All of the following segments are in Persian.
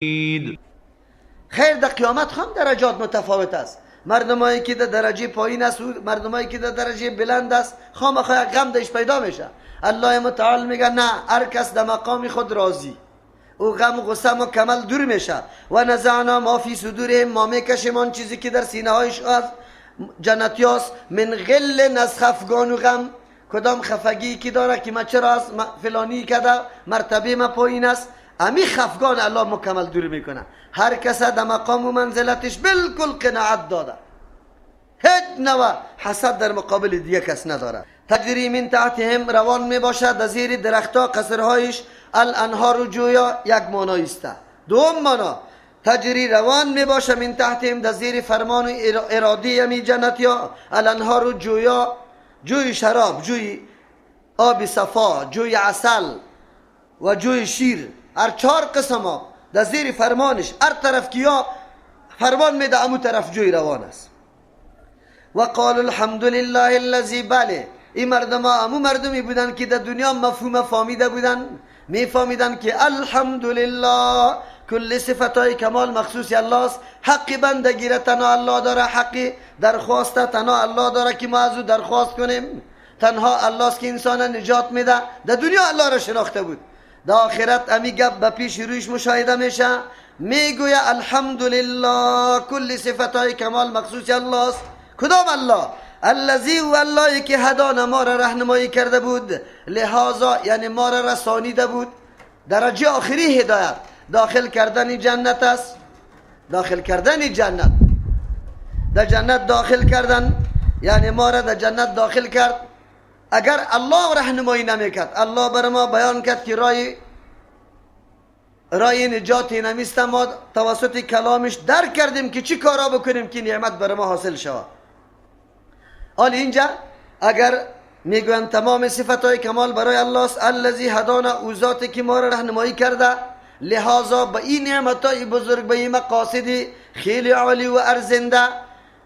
خیر در قیامت هم درجات متفاوت است. مردمایی که در درجه پایین است و مردمایی که در درجه بلند است خامخا یک غم دش پیدا میشه. الله متعال میگه نه، هر کس در مقام خود راضی، او غم و غصه مکمل دور میشه. و نزعنا ما فی صدورهم، ما میکشیم آن چیزی که در سینه هایش از جنتی هست، من غل، از خفگان و غم. کدام خفگی که داره که من چرا از فلانی کده مرتبه ما پایین است، امی خفگان الله مکمل دور میکنه. هر کس در مقام و منزلتش بالکل قناعت داده، هیچ نوع حسد در مقابل دیگه کس نداره. تجری من تحتهم، روان میباشد در زیر درختها قصرهایش، الانهار جویا یک معنی است. دوم معنی تجری روان میباشه من تحتهم در زیر فرمان و اراده می جنتیا، الانهار جویا، جوی شراب، جوی آب صفا، جوی عسل و جوی شیر، هر چهار قسم ها در زیر فرمانش. هر طرف کیا فرمان میده امو طرف جوی روان است. و قال الحمد لله الذی، بله این مردم ها امو مردمی بودن که در دنیا مفهوم فهمیده بودن، میفهمیدن که الحمدلله کل صفتای کمال مخصوص الله است. حقی بندگی را تنها الله داره، حقی درخواست تنها الله داره که ما از او درخواست کنیم. تنها الله است که انسان نجات میده. در دنیا الله را شناخته بود، در آخرت امی گپ به پیش رویش مشاهده میشه، میگوید الحمدلله کل صفتای کمال مخصوص الله است. کدام الله؟ الذی و اللهی که هدانا، ما را رهنمایی کرده بود، لهذا یعنی ما را رسانیده بود. درجه آخری هدایت داخل کردن جنت است. داخل کردن جنت، در جنت داخل کردن یعنی ما را در جنت داخل کرد. اگر الله رهنمایی نمیکرد، الله بر ما بیان کرد که رای نجاتی نمیست، ما توسط کلامش درک کردیم که چی کارا بکنیم که نعمت بر ما حاصل شود. حال اینجا اگر میگوین تمام صفتهای کمال برای الله است، الذی هدانا، او ذاتی که ما را رهنمایی کرده، لہذا به این نعمتهای بزرگ، به این مقاصد خیلی عالی و ارزنده،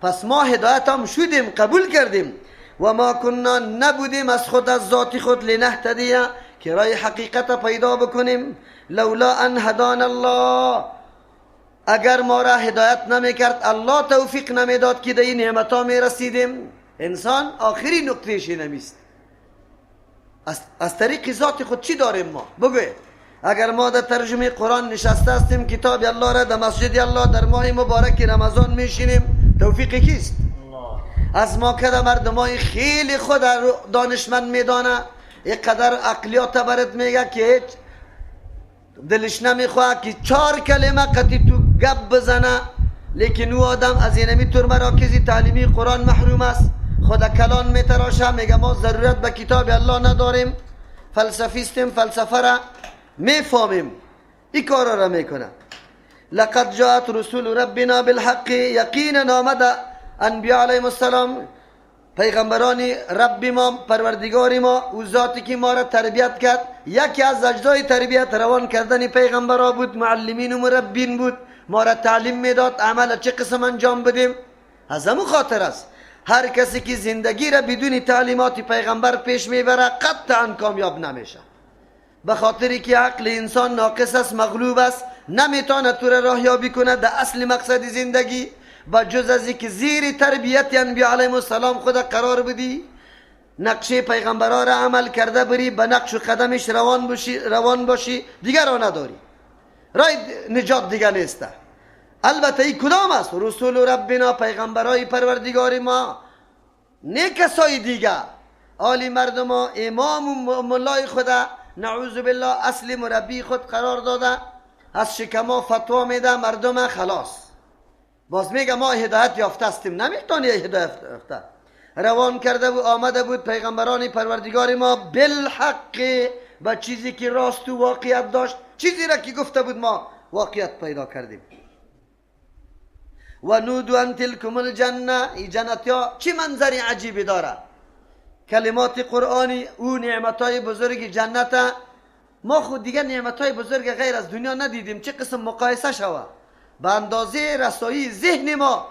پس ما هدایت هم شدیم، قبول کردیم. و ما کننا، نبودیم از خود از ذات خود، لنهتدی، که رای حقیقت پیدا بکنیم، لولا ان هدانا الله، اگر ما را هدایت نمیکرد، الله توفیق نمیداد که در این نعمتها میرسیدیم. انسان آخری نقطهش نمیست. از طریق ذات خود چی داریم ما؟ بگوید. اگر ما در ترجمه قرآن نشسته هستیم، کتاب الله را در مسجد الله در ماه مبارک رمضان میشینیم، توفیق کیست؟ از ما که مردمای خیلی خود دانشمند میدانه، یک قدر عقلیات برات میگه که هیچ دلش نمیخواه که 4 کلمه قطعی تو گپ بزنه، لیکن او آدم از اینمی طور مراکزی تعلیمی قرآن محروم است، خود کلان میتراشه، میگه ما ضرورت به کتاب الله نداریم، فلسفیستیم، فلسفه را میفهمیم، این کارا را میکنه. لقد جاءت رسول ربنا بالحق، یقینا آمده انبیاء علیهم السلام، پیغمبران رب ما، پروردگار ما، او ذاتی که ما را تربیت کرد. یکی از اجزای تربیت روان کردن پیغمبران بود، معلمین و مربین بود، ما را تعلیم میداد عمل چه قسم انجام بدیم. از همون خاطر است هر کسی که زندگی را بدون تعلیمات پیغمبر پیش میبره قطعا کامیاب نمیشه، به خاطری که عقل انسان ناقص است، مغلوب است، نمیتونه تو را راهیابی کنه در اصل مقصد زندگی، با جز از که زیر تربیت انبیاء علیهم السلام خود قرار بدی، نقشه پیغمبران را عمل کرده بری، به نقش و قدمش روان باشی، دیگر را نداری، رای نجات دیگر نیسته. البته این کدام است؟ رسول ربنا، پیغمبرای پروردگار ما، نه کسای دیگر. آلی مردم ها امام و ملای خدا نعوذ بالله اصل مربی خود قرار داده، از شکما فتوا میده مردم خلاص، باز میگه ما هدایت یافته هستیم. نمیتونی هدایت یافته. روان کرده و آمده بود پیغمبران پروردگار ما بالحق، با چیزی که راست و واقعیت داشت، چیزی را که گفته بود ما واقعیت پیدا کردیم. و نودو ان تلکم الجنه، این جنت ها چی منظری عجیبی داره. کلمات قرآنی او نعمتهای بزرگ جنت، ما خود دیگه نعمتهای بزرگ غیر از دنیا ندیدیم، چه قسم مقایسه شود. به اندازه رسایی ذهن ما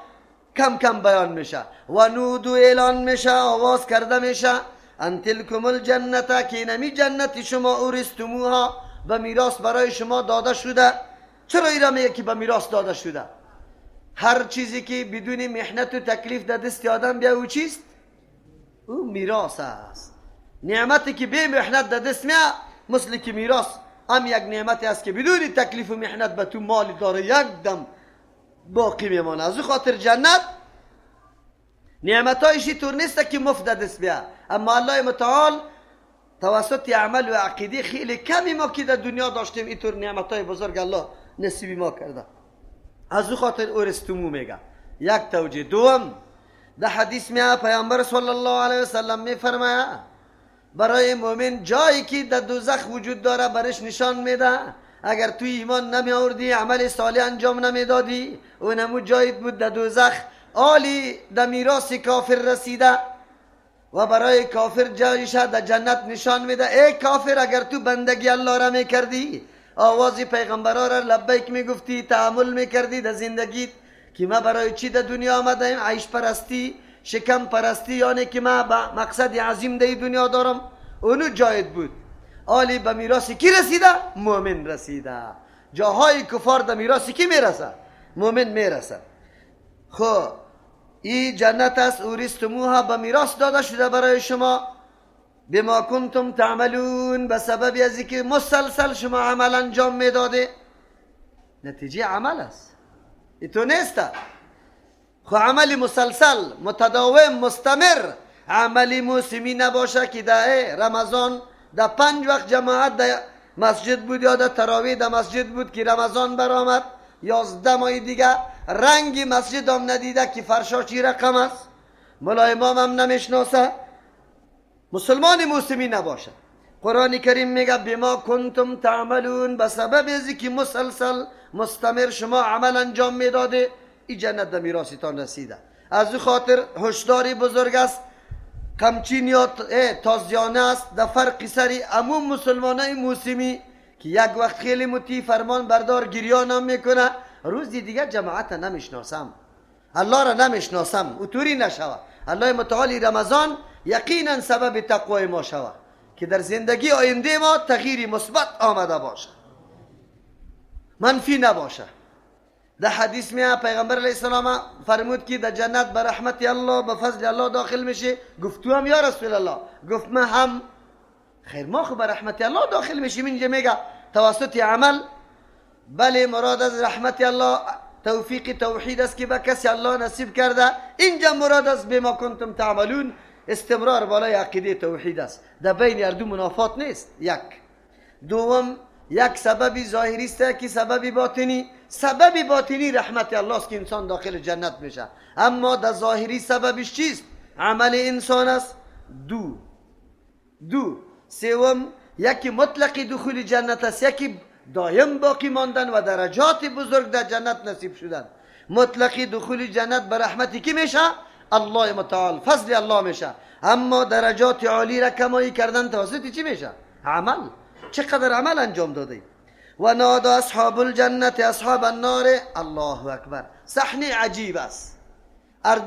کم کم بیان میشه. و نودو اعلان میشه، آواز کرده میشه، ان تلکم الجنت، که اینمی جنت شما اورستموها، به میراث برای شما داده شده. چرا این را میگه که به میراث داده شده؟ هر چیزی که بدون محنت و تکلیف در دست آدم بیا او چیست؟ او میراث است. نعمتی که به محنت در دست میاد مثل که میراث هم یک نعمتی است که بدون تکلیف و محنت به تو مال داره یک دم باقی میمانه. از او خاطر جنت نعمتایشی طور نیست که مفت در دست بیاد، اما الله متعال توسط عمل و عقیده خیلی کمی ما که در دنیا داشتیم اینطور نعمتای بزرگ الله نصیب ما کرده. از او خاطر اورستمو میگه. یک توجیه. دوم، در حدیث میاد پیامبر صلی الله علیه وسلم میفرماید برای مؤمن جایی که در دوزخ وجود داره برش نشان میده. اگر توی ایمان نمی آوردی عمل صالح انجام نمیدادی اونمو جایی بود در دوزخ. آلی در میراث کافر رسیده و برای کافر جایش در جنت نشان میده. ای کافر اگر تو بندگی الله را میکردی، آوازی پیغمبرا را لبیک میگفتی، تعامل میکردی در زندگیت که ما برای چی در دنیا آمدیم، عیش پرستی، شکم پرستی، یعنی که ما مقصد عظیم در دنیا دارم، اونو جایت بود. آلی به میراثی کی رسیده؟ مؤمن رسیده. جاهای کفار در میراثی کی میرسه؟ مؤمن میرسه. خب این جنت است، اورثتموها، به میراث داده شده برای شما. بما کنتم تعملون، به سبب از اینکه مسلسل شما عمل انجام میداده. نتیجه عمل است، اینطور نیست. خب عملی مسلسل متداوم مستمر، عملی موسمی نباشه که در رمضان در 5 وقت جماعت در مسجد بود یا در تراویح در مسجد بود که رمضان برآمد، 11 ماه دیگه رنگی مسجد هم ندیده که فرشا چی رقم است، ملا امام هم نمیشناسه، مسلمان موسمی نباشه. قرآن کریم میگه بما کنتم تعملون، به سبب ازی که مسلسل مستمر شما عمل انجام میداده این جنت در میراثتان رسیده. از او خاطر هشداری بزرگ است، کمچین یا تازیانه است در فرق سری عموم مسلمانای موسمی که یک وقت خیلی مطیع فرمان بردار گریان هم میکنه، روزی دیگه جماعت نمیشناسم، الله را نمیشناسم، اوطوری نشوه. الله متعالی رمضان یقینا سبب تقوی ما شوه که در زندگی آینده ما تغییری مثبت آمده باشه، منفی نباشه. در حدیث میاد پیغمبر علیه السلام فرمود که در جنت به رحمت الله به فضل الله داخل میشه. گفتو هم یا رسول الله؟ گفت من هم. خیر ما خب به رحمت الله داخل میشیم، اینجا میگه توسط عمل. بله مراد از رحمت الله توفیق توحید است که به کسی الله نصیب کرده. اینجا مراد از بما کنتم تعملون استمرار بالای عقیده توحید است، در بین هر دو منافات نیست. یک. دوم، یک سببی ظاهری است که سببی باطنی. سببی باطنی رحمت الله است که انسان داخل جنت میشه، اما در ظاهری سببش چیست؟ عمل انسان است. دو. سوم، یکی مطلق دخول جنت است، یکی دایم باقی ماندن و درجات بزرگ در جنت نصیب شدن. مطلق دخول جنت به رحمتی کی میشه؟ الله متعال، فضل الله میشه، اما درجات عالی را کمایی کردن توسط چی میشه؟ عمل. چقدر عمل انجام داده. و نادا اصحاب الجنت اصحاب النار. الله اکبر. صحنه عجیب است.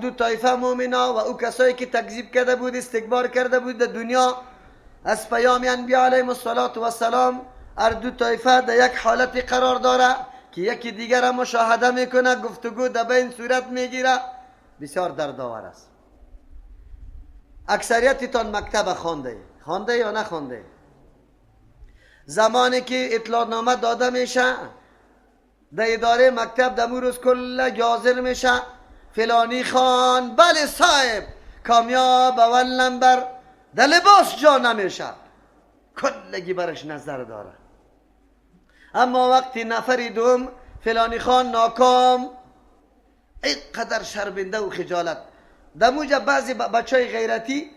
دو طایفه مؤمنا و او کسایی که تکذیب کرده بود، استکبار کرده بود در دنیا از پیام انبیا علیهم السلام، دو طایفه در یک حالت قرار داره که یکی دیگر را مشاهده میکنه، گفتگو در بین صورت میگیره. بسیار دردآور است. اکثریتتان مکتب خوانده یا نخوانده؟ زمانی که اطلاع نامه داده میشه در اداره مکتب دمو روز کل حاضر میشه، فلانی خان بله صاحب کامیاب اول نمبر، در لباس جا نمیشه، کلگی برش نظر داره. اما وقتی نفری دوم فلانی خان ناکام، اینقدر شرمنده و خجالت. دموجا بعضی بچهای غیرتی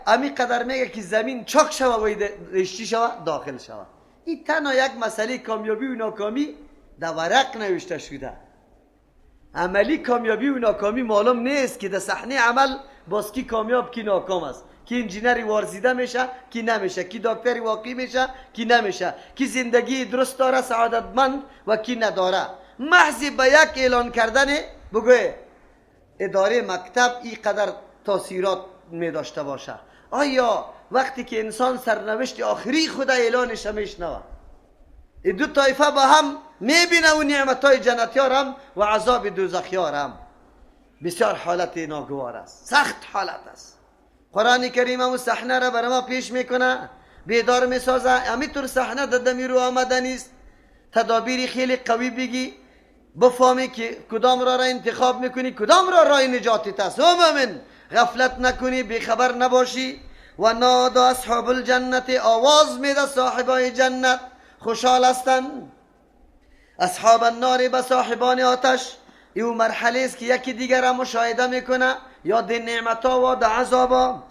امی قدر میگه که زمین چاک شوه و رشتی شوه داخل شوه. این تنها یک مسئله کامیابی و ناکامی در ورق نوشته شده. عملی کامیابی و ناکامی معلوم نیست که در صحنه عمل باز کی کامیاب کی ناکام است، کی انجینری وارزیده میشه کی نمیشه، کی دکتری واقعی میشه کی نمیشه، کی زندگی درست داره سعادتمند و کی نداره. محض به یک اعلان کردن بگوه اداره مکتب این قدر تاثیرات می داشته باشه. آیا وقتی که انسان سرنوشت آخری خود اعلانش میشنوه این دو طایفه با هم میبینه و نعمتهای جنتیارم و عذاب دوزخیارم. بسیار حالت ناگوار است، سخت حالت است. قرآن کریم هم صحنه را برای ما پیش میکنه، بیدار میسازه. همینطور صحنه دمی رو آمده نیست. تدابیری خیلی قوی بگی، بفهمی که کدام را انتخاب میکنی، کدام راه نجاتت است. و مومن غفلت نکنی، بیخبر نباشی. و نادا اصحاب الجنت، آواز میده صاحبای جنت، خوشحال هستند. اصحاب النار، به صاحبان آتش. این مرحله است که یکی دیگر را مشاهده میکنه، یاد نعمتا و عذابا.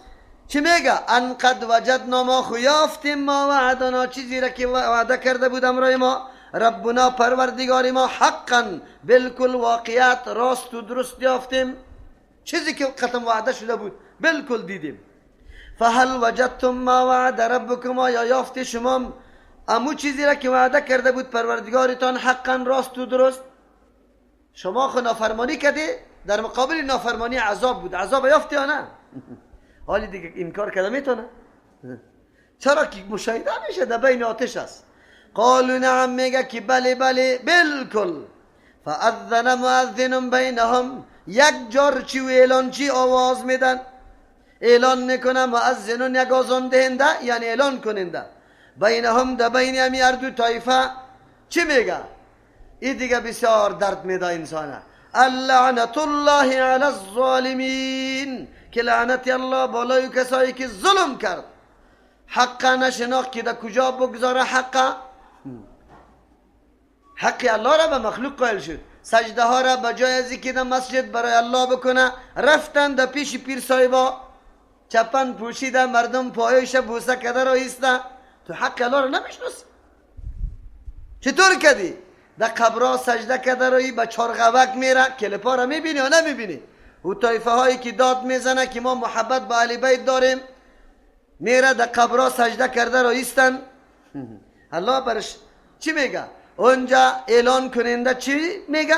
چی میگه؟ ان قد وجدنا، ما خویافتیم، ما وعدنا، چیزی را که وعده کرده بود امرای ما ربنا، پروردگار ما، حقا، بالکل واقعیت، راست و درست یافتیم. چیزی که قطعا وعده شده بود بالکل دیدیم. فهل وجدتم ما وعد ربکم، یا یافتی شما امو چیزی را که وعده کرده بود پروردگارتان حقا، راست و درست؟ شما خود نافرمانی کردی، در مقابل نافرمانی عذاب بود، عذاب یافتی یا نه؟ حالی دیگه انکار کرده میتونه؟ چرا که مشاهده میشه در بین آتش است. قالوا نعم، میگه که بله بله بالکل. فاذن مؤذن بینهم، یک جارچی و اعلانچی آواز میدن، اعلان میکنه مؤذن، یک آذان دهنده یعنی اعلان کننده، بینهم، در بین همی هر دو طایفه. چی میگه؟ این دیگه بسیار درد میده انسانه. اللعنت الله علی الظالمین، که لعنت الله بالای کسایی که ظلم کرد، حق نشناخت که در کجا بگذاره حق الله را به مخلوق قائل شد. سجده ها را بجای از اینکه در مسجد برای الله بکنه، رفتن در پیش پیر صاحبا، چپن پوشیده، مردم پایش بوسه کده را ایسته. تو حق الله را نمیشناسی؟ چطور کردی؟ در قبرها سجده کده رایی، به چارغوک میره، کلپا را میبینی یا نمیبینی؟ او طایفه هایی که داد میزنه که ما محبت با اهل بیت داریم، میره در قبرها سجده کرده را ایستن. الله برش چی میگه؟ اونجا اعلان کننده چی میگه؟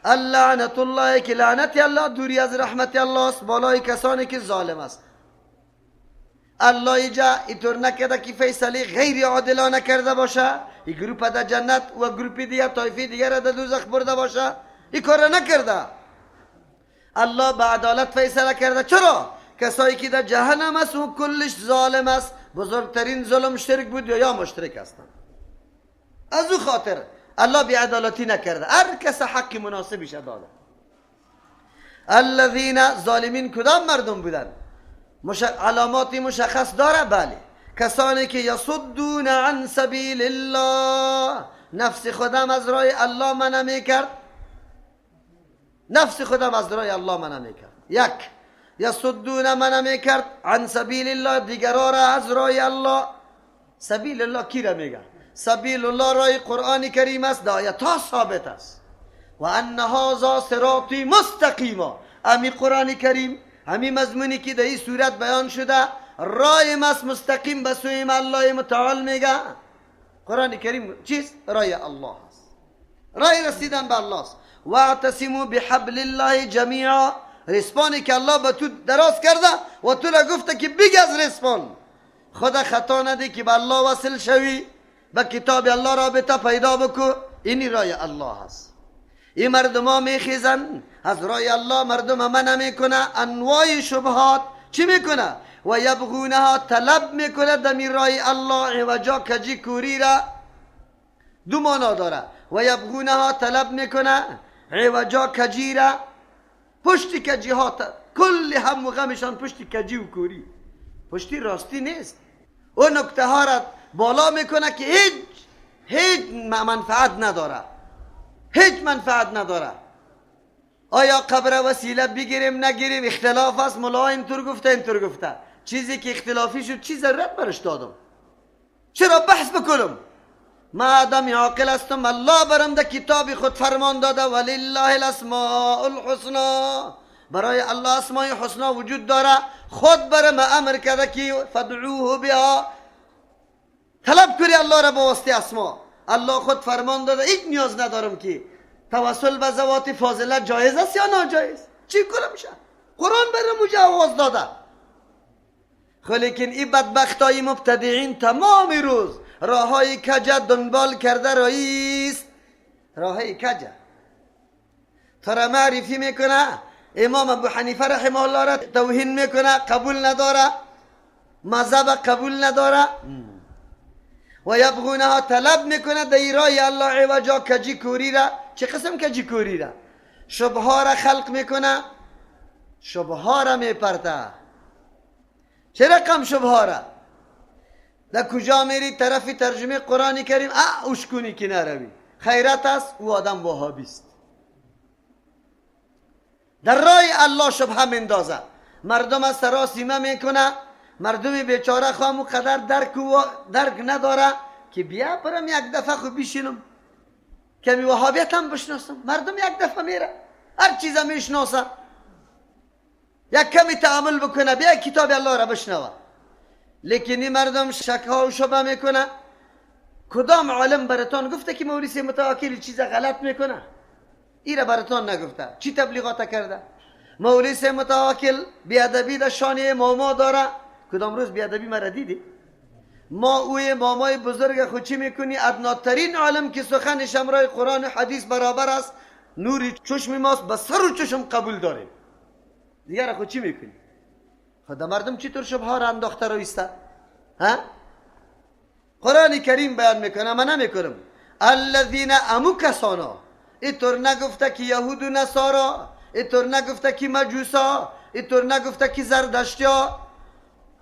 اللعنت الله، که لعنت الله، دوری از رحمت الله است بالای کسانی که ظالم است. الله اینجا اینطور نکرده که فیصله غیر عادلانه کرده باشه، این گروپ در جنت و گروپ دیگر، طایفه دیگر در دوزخ برده باشه. این کار نکرده. الله به عدالت فیصله کرده. چرا؟ کسایی که در جهنم است و کلش ظالم است، بزرگترین ظلم شرک بود یا مشرک هستند. از او خاطر الله بی‌عدالتی نکرده، هر کس حق مناسبش داده. الذین، ظالمین کدام مردم بودن؟ علاماتی مشخص داره؟ بله، کسانی که یصدون عن سبیل الله، نفس خودم از راه الله منع میکرد، نفس خودم از راه الله منع میکرد. یک، یصدون منع میکرد عن سبیل الله، دیگرها را از راه الله. سبیل الله کی را میگه؟ سبیل الله راه قرآن کریم است، در آیت‌ها ثابت است. و ان هذا صراطی مستقیما، امی قرآن کریم، همین مضمونی که در این صورت بیان شده، راه مست مستقیم به سوی الله متعال میگه. قرآن کریم چیست؟ راه الله است، راه رسیدن به الله است. واعتصموا بحبل الله جمیعا، رسپانی که الله به تو دراز کرده و تو را گفته که بگی از رسپان. خدا خطا نده که به الله وصل شوی، به کتاب الله رابطه پیدا بکو. اینی راه الله است. این مردم ها میخیزن از راه الله، مردم منع میکنه انواع شبهات. چی میکنه؟ و یبغونها، طلب میکنه دمی راه الله عوجا، کجی کوری را. دو معنا داره. و یبغونها، طلب میکنه عوجا، کجی را، پشتی کجی ها، کل هم و غمشان پشتی کجی و کوری، پشتی راستی نیست. اون نکته ها را بالا میکنه که هیچ منفعت نداره، هیچ منفعت نداره. آیا قبر وسیله بگیریم نگیریم اختلاف است، ملا اینطور گفته اینطور گفته. چیزی که اختلافی شد چی ضرورت برش دادم؟ چرا بحث بکنم؟ ما آدم عاقل هستم، الله برم در کتاب خود فرمان داده ولله الاسماء الحسنا، برای الله اسماء حسنا وجود داره. خود برم امر کرده که فدعوه بها، طلب کری الله را به واسطه اسما. الله خود فرمان داده هیچ نیاز ندارم که توسل به ذوات فاضله جایز است یا ناجایز. چی کنم میشه؟ قرآن برم مجاز داده. لیکن این بدبختای مبتدعین تمام روز راههای کجا دنبال کرده رئیس. راههای کجا ترا معرفی میکنه. امام ابو حنیفه رحمه الله را توهین میکنه، قبول نداره، مذهب قبول نداره و یبغونها طلب میکنه در راه الله عوجا، کجی کوری را. چه قسم کجی کوری را؟ شبها را خلق میکنه، شبها را میپرته. چه رقم شبها را؟ در کجا میری؟ طرف ترجمه قرآن کریم اشکونی که نروی، خیرت است او آدم وهابیست. در راه الله شبه مندازه، مردم از سراسیمه میکنه. مردم بیچاره خامو قدر درک نداره که بیا برم یک دفعه خو بشینم کمی وهابیت هم بشناسم. مردم یک دفعه میره هر چیز میشناسه، یک کمی تعامل بکنه، بیا کتاب الله را بشنوه. لیکن این مردم شک ها و شبه میکنه. کدام عالم براتان گفته که مولوی متوکل چیز غلط میکنه؟ ایره براتان نگفته. چی تبلیغات کرده؟ مولوی متوکل بیادبی در شانه ماما داره. کدام روز بیادبی مرا دیدی؟ ما اوی مامای بزرگ خود چی میکنی؟ ادناترین عالم که سخنش امرای قرآن و حدیث برابر است، نوری چشم ماست، به سر و چشم قبول داریم. دیگر خود چی میکنی؟ خود مردم چطور شبها را انداخته رویسته؟ قرآن کریم بیان میکنه، من نمیکنم. الذین امو کسانا، اینطور نگفته که یهود و نصارا، اینطور نگفته که مجوسا، اینطور نگفته که زردشتیا.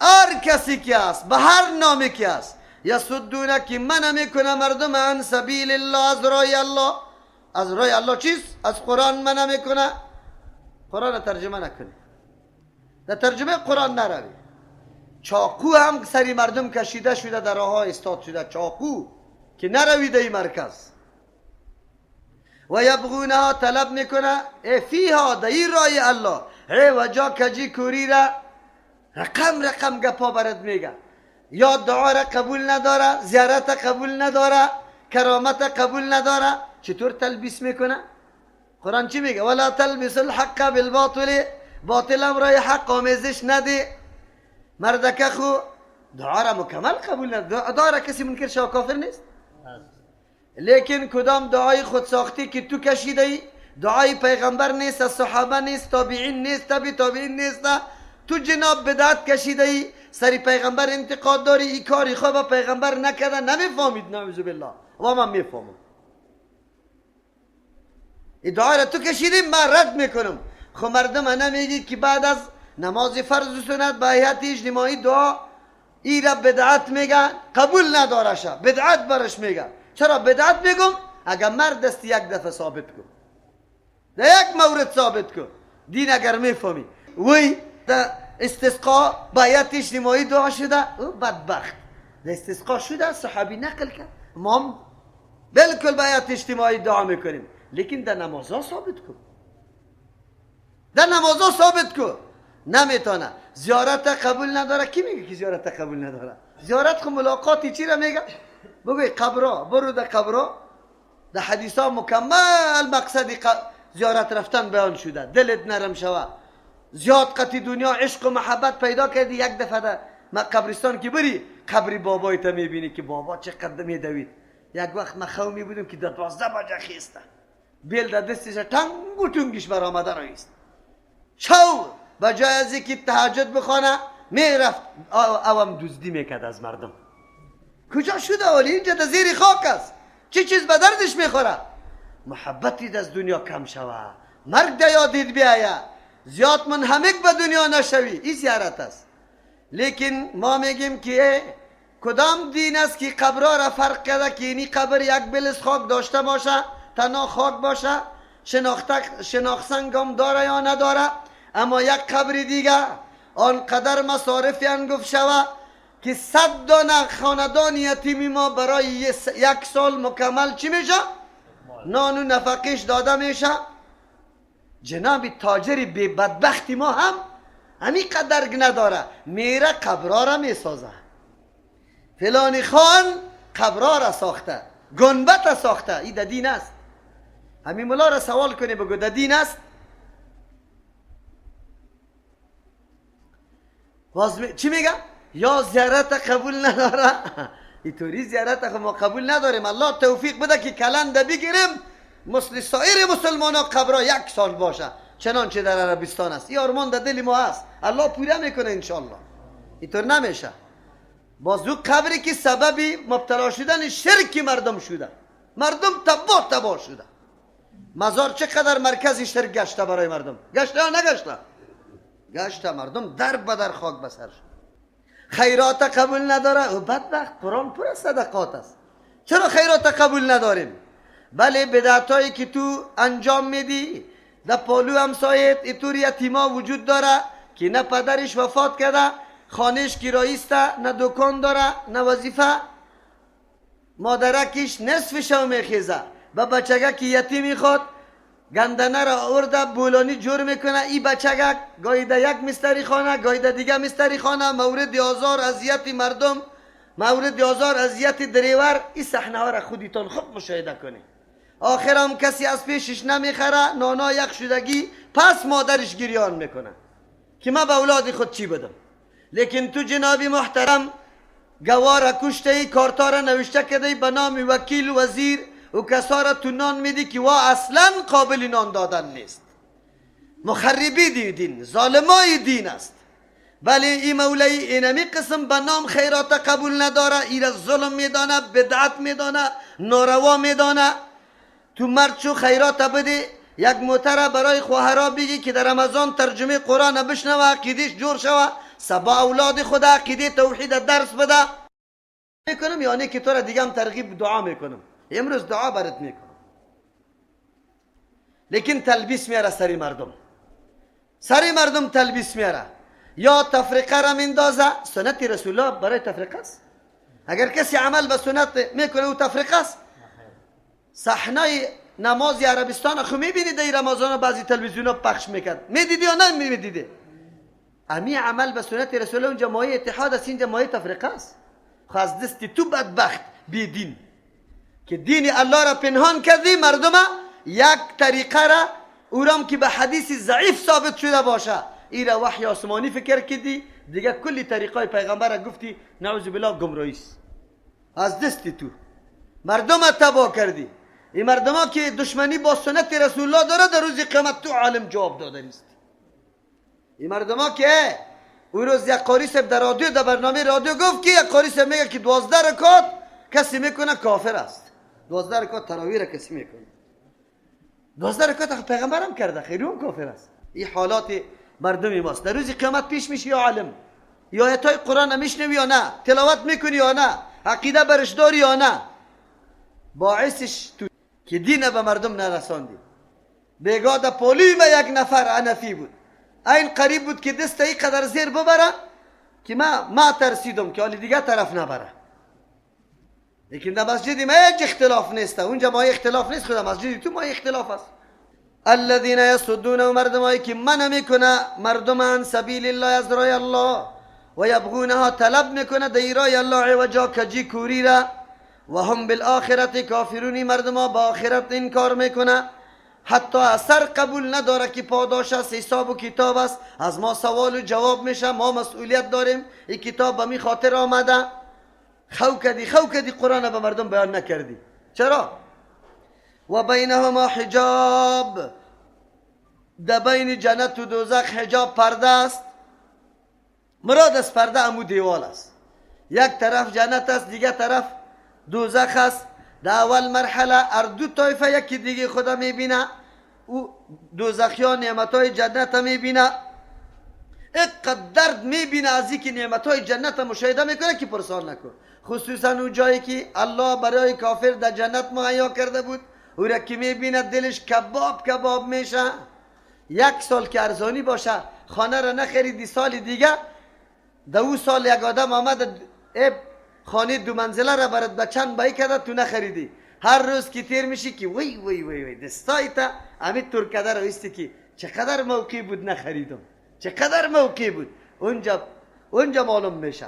هر کسی که است، به هر نامی که است، یصدون که منع میکنه مردم عن سبیل الله، از راه الله. از راه الله چیست؟ از قرآن منع میکنه. قرآن ترجمه نکنی، در ترجمه قرآن نروی. چاقو هم سری مردم کشیده شده، در راه ها استاد شده چاقو که نروی در مرکز. و یبغونها طلب میکنه فیها در این راه الله وجا کجی کوری را. رقم گپا برد میگه. یا دعا را قبول نداره، زیارت قبول نداره، کرامت قبول نداره. چطور تلبیس میکنه؟ قرآن چی میگه؟ ولا تلبس الحق بالباطل، باطل هم رای حق آمیزش نده. مردکه خو دعا را مکمل قبول نداره. دعا را کسی منکر شو کافر نیست. لیکن کدام دعای خود ساختی که تو کشیده ای، دعای پیغمبر نیست، صحابه نیست، تابعین نیست، تابعین نیست، تو جناب بدعت کشیده ای، سری پیغمبر انتقاد داری، ای کاری خواه با پیغمبر نکرده، نمیفهمید. نعوذ بالله. و من میفهمم. این دعا را تو کشیدی، من رد میکنم. خب مردم نمیگی که بعد از نماز فرض و سنت با هیئت اجتماعی دعا ای را بدعت میگن، قبول نداره شه، بدعت برش میگن. چرا بدعت میگم؟ اگر مرد دستی یک دفعه ثابت کن، در یک مورد ثابت کن، دین اگر میفهمی. وی در استسقا باید اجتماعی دعا شده، او بدبخت در استسقا شده، صحابی نقل کرد. ما بلکل باید اجتماعی دعا میکنیم، لیکن در نمازها ثابت کن، در نمازها ثابت کن. نمیتونه. زیارت قبول نداره. کی میگه که زیارت قبول نداره؟ زیارت خو ملاقاتی چی را میگه؟ بگوی قبرا، برو در قبرا. در حدیث ها مکمل مقصد زیارت رفتن بیان شده. دلت نرم شوه، زیاد قطی دنیا عشق و محبت پیدا کردی، یک دفعه در قبرستان که بری، قبری بابایت میبینی که بابا چقدر میدوید. یک وقت من خومی بودم که در 12 بجه خیسته، بیل در دستش تنگ و تنگش برآمده رایست. شو بجای از اینکه تهجد بخونه میرفت اوام دزدی میکرد از مردم. کجا شده ولی؟ اینجا در زیر خاک است. چه چیز به دردش میخوره؟ محبتی از دنیا کم شوه، مرگ در یادت بیایه، زیاد منهمک به دنیا نشوی. این زیارت است. لیکن ما میگیم که کدام دین است که قبرها را فرق کرده که اینی قبر یک بلس خاک داشته باشه، تنها خاک باشه، شناخسنگم داره یا نداره. اما یک قبر دیگه آنقدر مصارفی انگفت شوه که 100 دانه خاندان یتیمی ما برای یک سال مکمل چی میشه؟ نان و نفقش داده میشه. جناب تاجر بی بدبختی ما هم همی قدرگ نداره، میره قبرها را میسازه. فلانی خان قبرها را ساخته، گنبت ساخته. این در دین است؟ همین ملا را سوال کنی بگو در دین است؟ چی میگه؟ یا زیارت قبول نداره، اینطوری زیارت خو ما قبول نداریم. الله توفیق بده که کلنده بگیریم مثل سایر مسلمان ها قبرها 1 سال باشه چنانچه در عربستان است. این آرمان در دل ما هست، الله پوره میکنه انشالله. اینطور نمیشه. باز او قبری که سببی مبتلا شدن شرک مردم شده، مردم تباه شده. مزار چقدر مرکز شرک گشته برای مردم، گشته یا نگشته؟ گشته. مردم در بدر خاک بسر شد. خیرات قبول نداره و بدبخت. قرآن پر از صدقات است. چرا خیرات قبول نداریم؟ بله بدعتایی که تو انجام میدی در پالو همسایت اینطور یتیما وجود داره که نه پدرش وفات کرده، خانهش کرایی است، نه دکان داره، نه وظیفه، مادرکش نصف شو میخیزه، با بچگک که یتیمی خود گندنه را آورده بولانی جور میکنه. این بچگک گاهی در یک مستری خانه، گاهی در دیگه مستری خانه، مورد آزار اذیت مردم، مورد آزار اذیت دریور. این صحنه ها را خودتان خوب مشاهده کنید. آخر هم کسی از پیشش نمیخره، نانا یک شدگی پس مادرش گریان میکنه که من به اولاد خود چی بدم. لیکن تو جنابی محترم گوار کشته، کارتا را نوشته کده به نام وکیل وزیر و کسا را تو نان میدی که وا اصلا قابل نان دادن نیست. مخربی دین، ظالمای دین است. ولی این مولای اینمی قسم به نام خیرات قبول نداره، ایره ظلم میدانه، بدعت میدانه، ناروا میدانه. تو مرد شو خیرات بده، یک موتره برای خواهرها بگی که در رمضان ترجمه قرآن بشنوه، عقیدش جور شوه، سبا اولاد خدا عقیده توحید درس بده میکنم. یعنی که تو را دیگه هم ترغیب دعا میکنم، امروز دعا برات میکنم. لیکن تلبیس میاره سری مردم تلبیس میاره. یا تفریقه را میندازه. سنت رسول الله برای تفریقه است. اگر کسی عمل به سنت میکنه او تفریقه است. صحنه نماز عربستان خو میبینید در رمضان بعضی تلویزیون ها پخش میکرد، میدیدی یا نه میدیدی؟ امی عمل به سنت رسول الله اونجا مایه اتحاد است، اینجا مایه تفریقه است. خو از دست تو بدبخت بی دین که دین الله را پنهان کردی، مردم یک طریقه را اورام که به حدیث ضعیف ثابت شده باشه ای را وحی آسمانی فکر کردی، دیگه کلی طریقای پیغمبر را گفتی، نعوذ بالله گمراهی است. از دست تو مردم تباه کردی. این مردم که دشمنی با سنت رسول الله داره در روز قیامت تو عالم جواب داده نیست. این مردم که اون روز یک قاری صاحب در رادیو، در برنامه رادیو گفت که یک قاری صاحب میگه که 12 رکعت کسی میکنه کافر است. 12 رکعت تراویح را کسی میکنه، 12 رکعت پیغمبرم کرده، خیلی کافر است. این حالات مردمی ماست. در روز قیامت پیش میشی یا عالم، یا آیاتای قرآن میشنوی یا نه، تلاوت میکنی یا نه، عقیده برش داری یا نه، باعثش تو که دین به مردم نرساندی. بگاه در پولی و یک نفر عنفی بود، این قریب بود که دست ای قدر زیر ببره که ما ترسیدم که حالی دیگه طرف نبره. لیکن در مسجد ما هیچ اختلاف نیست، اونجا ما اختلاف نیست، خدا مسجد تو ما اختلاف است. الذين يصدون مردمایی که منع میکنه مردم عن سبیل الله، از راه الله، و یبغونها طلب میکنه در راه الله عوجا کجی کوری را، و هم بالآخرت کافرونی مردم با آخرت انکار میکنه. حتی اثر قبول نداره که پاداش است، حساب و کتاب است، از ما سوال و جواب میشه، ما مسئولیت داریم. این کتاب به می خاطر آمده. خو کدی قرآن به مردم بیان نکردی. چرا؟ و بینهما حجاب، در بین جنت و دوزخ حجاب پرده است. مراد از پرده امو دیوال است. یک طرف جنت است، دیگه طرف دوزخ است. در اول مرحله هر دو طایفه یکی دیگه خدا میبینه، او دوزخیان نعمتهای جنت میبینه، اقدر درد میبینه از اینکه نعمتهای جنت مشاهده میکنه که پرسان نکن. خصوصا اون جایی که الله برای کافر در جنت مهیا کرده بود، او را که میبینه دلش کباب میشه. 1 سال که ارزانی باشه، خانه را نخریدی، سال دیگه 2 سال یک آدم آمد خانه 2 منزله را برات به چند بایی کرده، تو نخریدی. هر روز که تیر میشی که وی دستایتا امید ترکده رو ایستی که چقدر موقع بود نخریدم، چقدر موقع بود. اونجا معلوم میشه